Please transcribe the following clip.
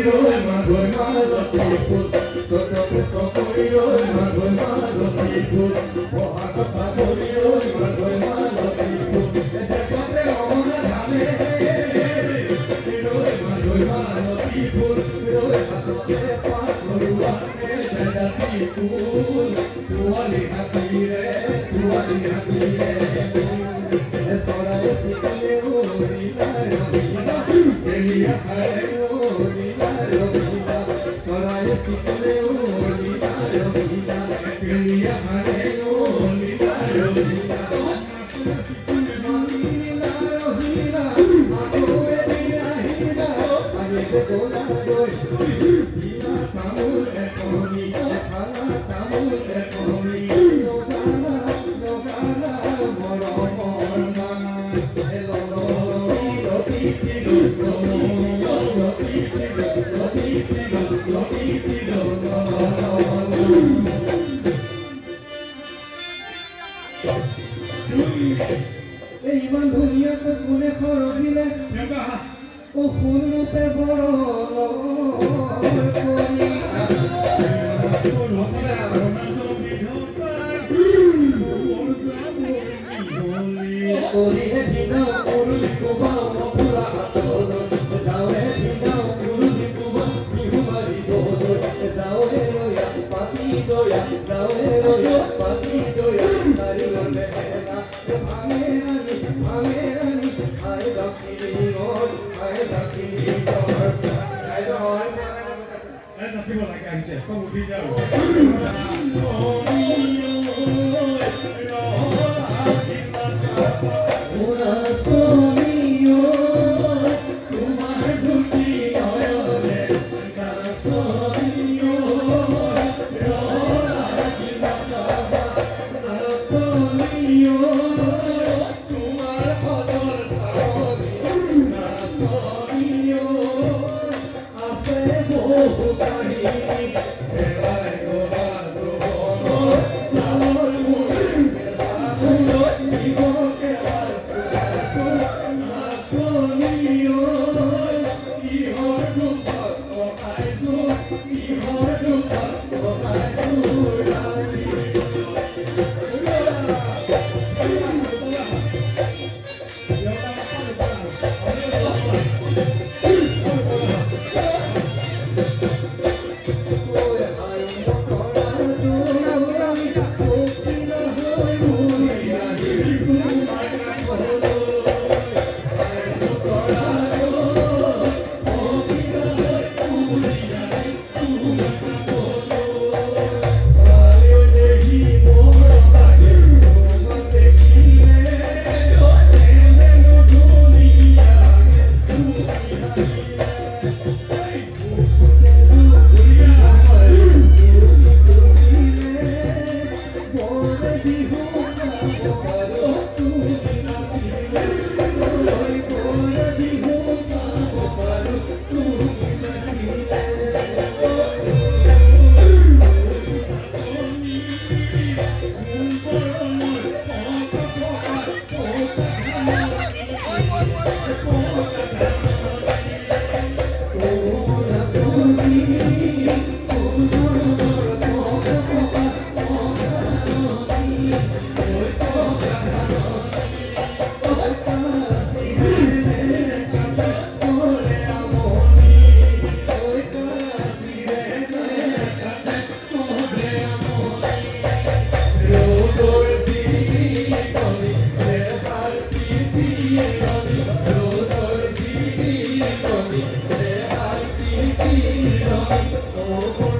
রই মাগোর মালতী ফুল সততে সকই রই মাগোর মালতী ফুল বহাগ ফাগুনি রই মাগোর মালতী ফুল জগতে অমনা ধামে রই মাগোর মালতী ফুল রই হাততে পাঁচ গরুয়াতে জাতি ফুল তুয়ালি হাতি রে সরাই সিকলে ওরিলা রবিলা তেলিয়া খারে ওরিলা রবিলা সরাই সিকলে ওরিলা রবিলা তেলিয়া খারে ওরিলা রবিলা রবিলা রবিলা মাগোরে দিয়া হিলা আগে গোলা দই বিনা তামুল একনি খালা তামুল একনি এই বন্ধুনিয়াকে কোনে খরচিলে ও ফুল রূপে বড় করি করিয়ে দিনাও পুরুষ কুবাও মপুরা হাতল যাও হে দিনাও পুরুষ কুবা বিহুমারি দোল যাও হে রয়া পাতি দয়া যাও হে রয়া পাতি দয়া সারি রলে হেলা ভাঙে রানী আয় দাকিনি মোর আয় দাকিনি মোর আয় দর এই নাচিব লাগে আহিছে সব উঠি যাও Oh,